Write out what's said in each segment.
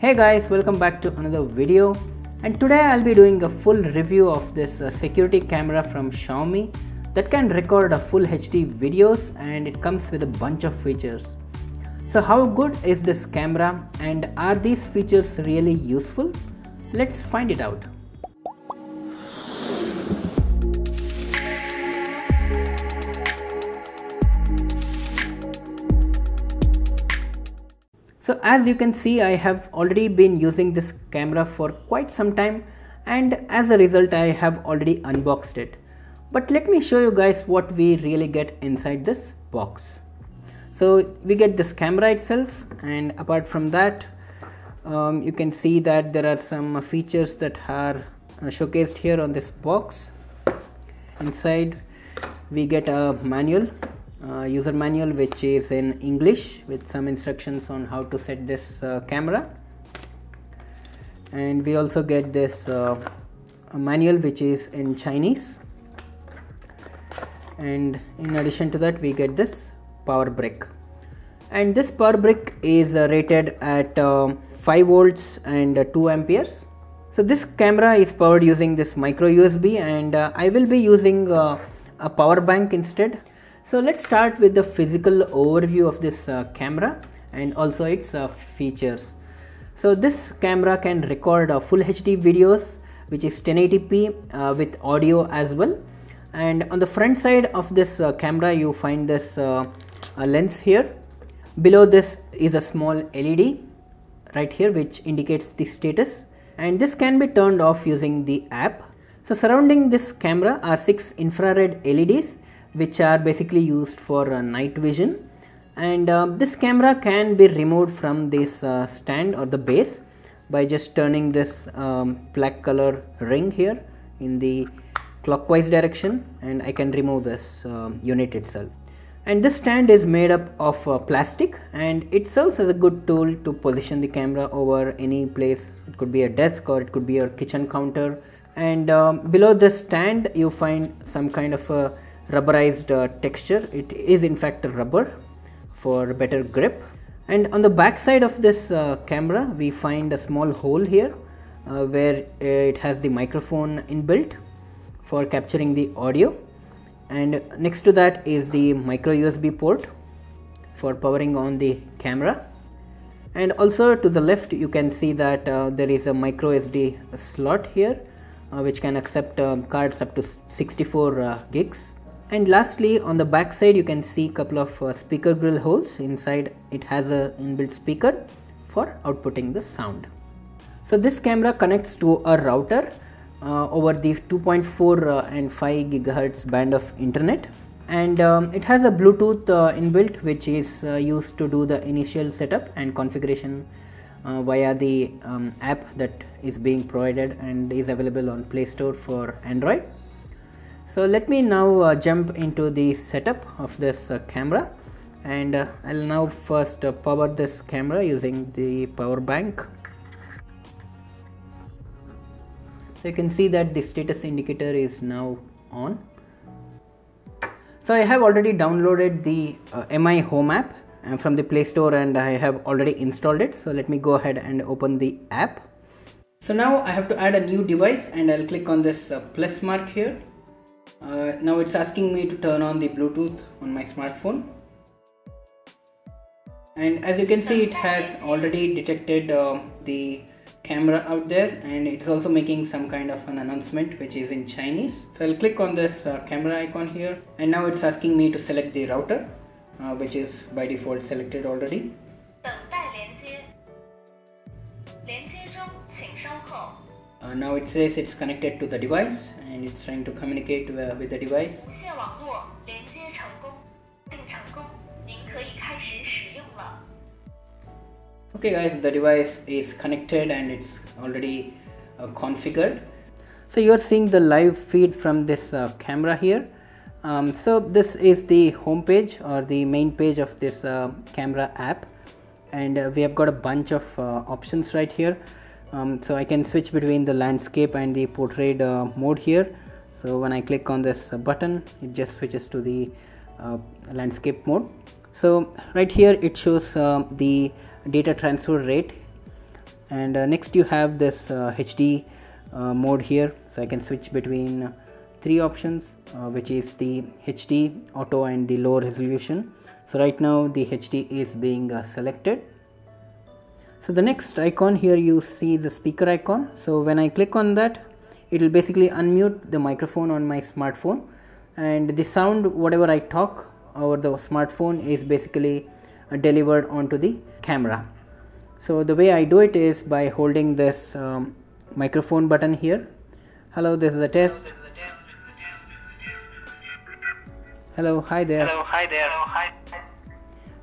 Hey guys, welcome back to another video, and today I'll be doing a full review of this security camera from Xiaomi that can record a full HD videos, and it comes with a bunch of features. So how good is this camera and are these features really useful? Let's find it out. So as you can see, I have already been using this camera for quite some time, and as a result I have already unboxed it. But let me show you guys what we really get inside this box. So we get this camera itself, and apart from that you can see that there are some features that are showcased here on this box. Inside we get a manual, user manual, which is in English with some instructions on how to set this camera, and we also get this a manual which is in Chinese, and in addition to that we get this power brick, and this power brick is rated at 5 volts and 2 amperes. So this camera is powered using this micro USB, and I will be using a power bank instead. So let's start with the physical overview of this camera and also its features. So this camera can record full HD videos, which is 1080p with audio as well. And on the front side of this camera you find this a lens here. Below this is a small LED right here which indicates the status, and this can be turned off using the app. So surrounding this camera are 6 infrared LEDs which are basically used for night vision, and this camera can be removed from this stand or the base by just turning this black color ring here in the clockwise direction, and I can remove this unit itself. And this stand is made up of plastic, and it serves as a good tool to position the camera over any place. It could be a desk or it could be your kitchen counter. And below this stand you find some kind of a rubberized texture. It is in fact a rubber for better grip. And on the back side of this camera we find a small hole here where it has the microphone inbuilt for capturing the audio, and next to that is the micro USB port for powering on the camera. And also to the left you can see that there is a micro SD slot here which can accept cards up to 64 gigs. And lastly, on the back side you can see a couple of speaker grill holes. Inside it has a inbuilt speaker for outputting the sound. So this camera connects to a router over the 2.4 and 5 gigahertz band of internet, and it has a Bluetooth inbuilt which is used to do the initial setup and configuration via the app that is being provided and is available on Play Store for Android. So let me now jump into the setup of this camera, and I'll now first power this camera using the power bank. So you can see that the status indicator is now on. So I have already downloaded the MI Home app from the Play Store, and I have already installed it. So let me go ahead and open the app. So now I have to add a new device, and I'll click on this plus mark here. Now it's asking me to turn on the Bluetooth on my smartphone, and as you can see it has already detected the camera out there, and it's also making some kind of an announcement which is in Chinese. So I'll click on this camera icon here, and now it's asking me to select the router which is by default selected already. Now it says it's connected to the device and it's trying to communicate with the device. Okay guys, the device is connected and it's already configured. So you're seeing the live feed from this camera here. So this is the home page or the main page of this camera app, and we have got a bunch of options right here. So I can switch between the landscape and the portrait mode here. So when I click on this button, it just switches to the landscape mode. So right here it shows the data transfer rate, And next you have this HD mode here, so I can switch between three options, which is the HD, auto and the low resolution. So right now the HD is being selected. So the next icon here, you see the speaker icon. So when I click on that, it will basically unmute the microphone on my smartphone, and the sound whatever I talk over the smartphone is basically delivered onto the camera. So the way I do it is by holding this microphone button here. Hello, this is a test. Hello, hi there. Hello, hi there. Hello, hi.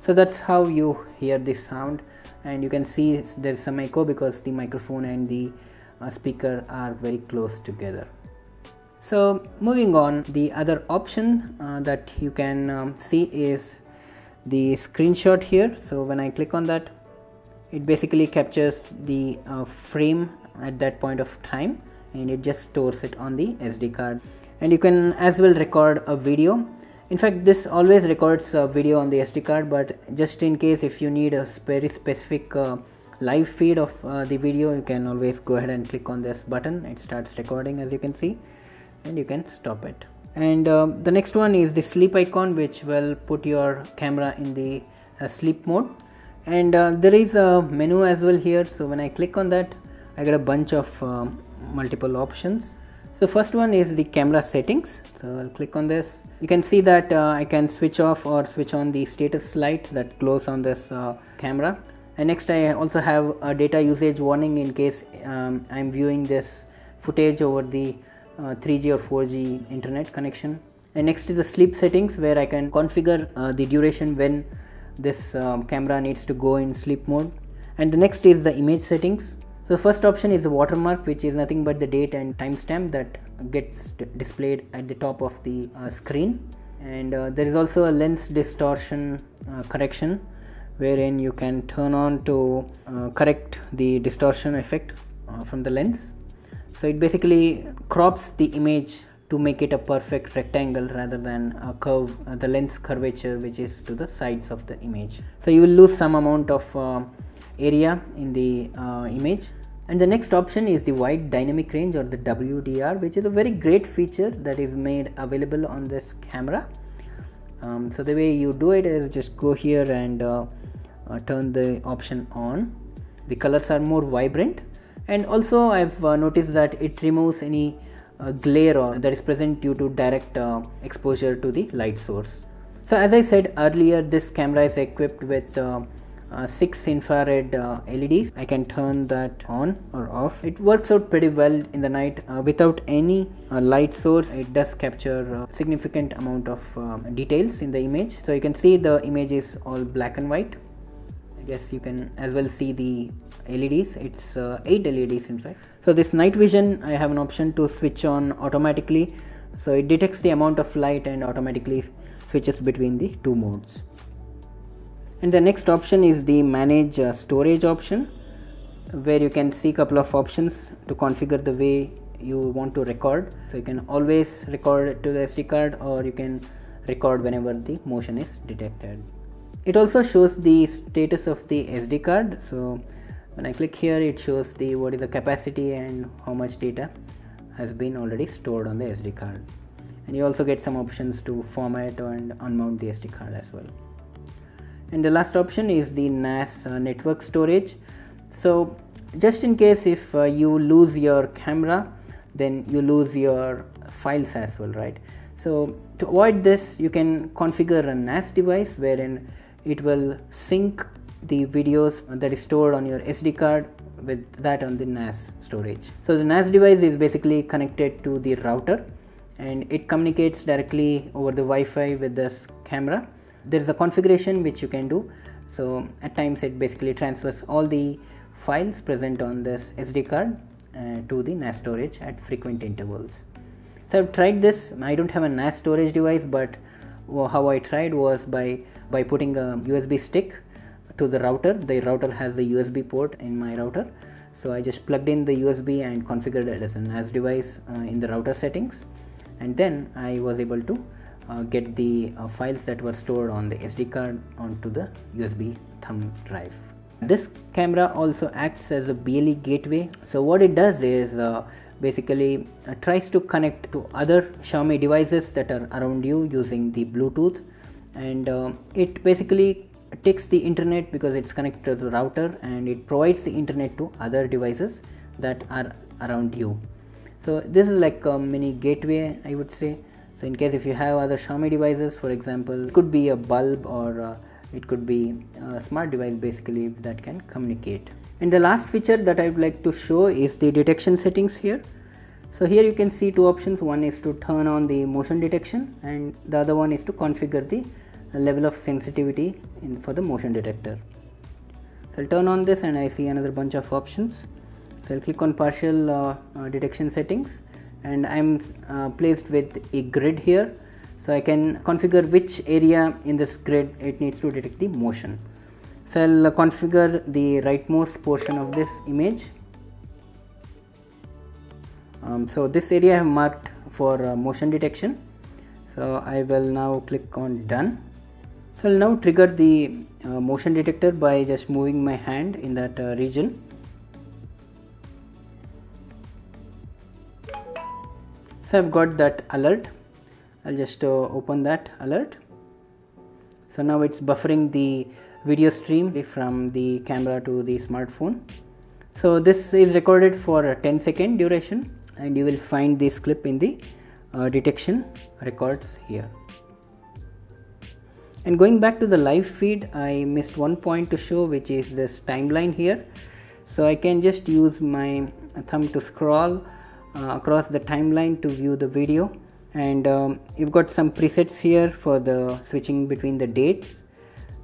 So that's how you hear this sound, and you can see there is some echo because the microphone and the speaker are very close together. So moving on, the other option that you can see is the screenshot here. So when I click on that, it basically captures the frame at that point of time, and it just stores it on the SD card. And you can as well record a video. In fact, this always records a video on the SD card, but just in case if you need a very specific live feed of the video, you can always go ahead and click on this button. It starts recording, as you can see, and you can stop it. And the next one is the sleep icon, which will put your camera in the sleep mode. And there is a menu as well here. So when I click on that, I get a bunch of multiple options. So first one is the camera settings. So I'll click on this. You can see that I can switch off or switch on the status light that glows on this camera. And next I also have a data usage warning in case I'm viewing this footage over the 3G or 4G internet connection. And next is the sleep settings, where I can configure the duration when this camera needs to go in sleep mode. And the next is the image settings. So the first option is the watermark, which is nothing but the date and timestamp that gets displayed at the top of the screen. And there is also a lens distortion correction, wherein you can turn on to correct the distortion effect from the lens. So it basically crops the image to make it a perfect rectangle rather than a curve, the lens curvature which is to the sides of the image. So you will lose some amount of area in the image. And the next option is the wide dynamic range, or the WDR, which is a very great feature that is made available on this camera. So the way you do it is just go here and turn the option on. The colors are more vibrant, and also I've noticed that it removes any glare or that is present due to direct exposure to the light source. So as I said earlier, this camera is equipped with 6 infrared LEDs. I can turn that on or off. It works out pretty well in the night without any light source. It does capture a significant amount of details in the image. So you can see the image is all black and white. I guess you can as well see the LEDs. It's 8 LEDs in fact. So this night vision, I have an option to switch on automatically. So it detects the amount of light and automatically switches between the two modes. And the next option is the manage storage option, where you can see a couple of options to configure the way you want to record. So you can always record to the SD card, or you can record whenever the motion is detected. It also shows the status of the SD card. So when I click here, it shows the what is the capacity and how much data has been already stored on the SD card. And you also get some options to format and unmount the SD card as well. And the last option is the NAS network storage. So just in case if you lose your camera, then you lose your files as well, right? So to avoid this, you can configure a NAS device wherein it will sync the videos that is stored on your SD card with that on the NAS storage. So the NAS device is basically connected to the router, and it communicates directly over the Wi-Fi with this camera. There is a configuration which you can do. So at times it basically transfers all the files present on this SD card to the NAS storage at frequent intervals. So I've tried this. I don't have a NAS storage device, but how I tried was by putting a USB stick to the router. The router has the USB port in my router, so I just plugged in the USB and configured it as a NAS device in the router settings, and then I was able to get the files that were stored on the SD card onto the USB thumb drive. This camera also acts as a BLE gateway. So what it does is basically tries to connect to other Xiaomi devices that are around you using the Bluetooth, and it basically takes the internet because it's connected to the router, and it provides the internet to other devices that are around you. So this is like a mini gateway, I would say. So in case if you have other Xiaomi devices, for example, it could be a bulb or it could be a smart device basically that can communicate. And the last feature that I would like to show is the detection settings here. So here you can see two options. One is to turn on the motion detection, and the other one is to configure the level of sensitivity for the motion detector. So I'll turn on this and I see another bunch of options. So I'll click on partial detection settings, and I'm placed with a grid here. So I can configure which area in this grid it needs to detect the motion. So I'll configure the rightmost portion of this image. So this area I have marked for motion detection. So I will now click on done. So I'll now trigger the motion detector by just moving my hand in that region. So I've got that alert. I'll just open that alert. So now it's buffering the video stream from the camera to the smartphone. So this is recorded for a 10-second duration, and you will find this clip in the detection records here. And going back to the live feed, I missed one point to show, which is this timeline here. So I can just use my thumb to scroll across the timeline to view the video, and you've got some presets here for the switching between the dates.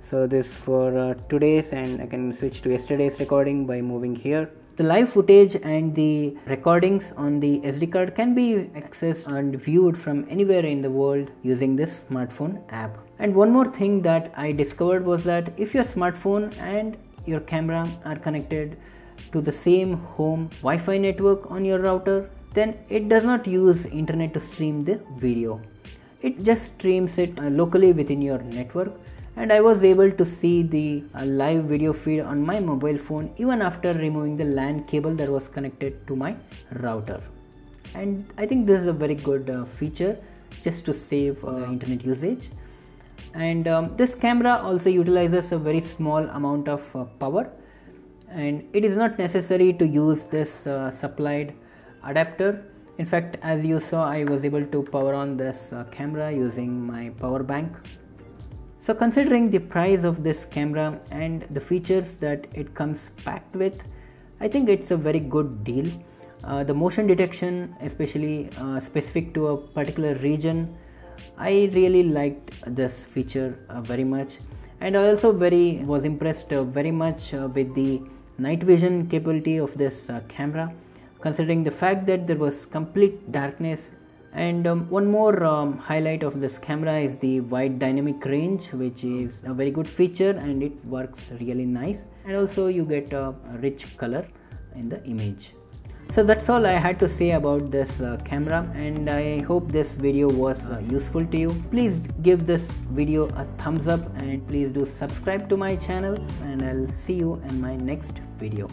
So this for today's, and I can switch to yesterday's recording by moving here. The live footage and the recordings on the SD card can be accessed and viewed from anywhere in the world using this smartphone app. And one more thing that I discovered was that if your smartphone and your camera are connected to the same home Wi-Fi network on your router, then it does not use internet to stream the video. It just streams it locally within your network, and I was able to see the live video feed on my mobile phone even after removing the LAN cable that was connected to my router. And I think this is a very good feature just to save internet usage. And this camera also utilizes a very small amount of power, and it is not necessary to use this supplied adapter. In fact, as you saw, I was able to power on this camera using my power bank. So considering the price of this camera and the features that it comes packed with, I think it's a very good deal. The motion detection, especially specific to a particular region, I really liked this feature very much. And I also was impressed very much with the night vision capability of this camera, considering the fact that there was complete darkness. And one more highlight of this camera is the wide dynamic range, which is a very good feature, and it works really nice. And also you get a rich color in the image. So that's all I had to say about this camera, and I hope this video was useful to you. Please give this video a thumbs up, and please do subscribe to my channel, and I'll see you in my next video.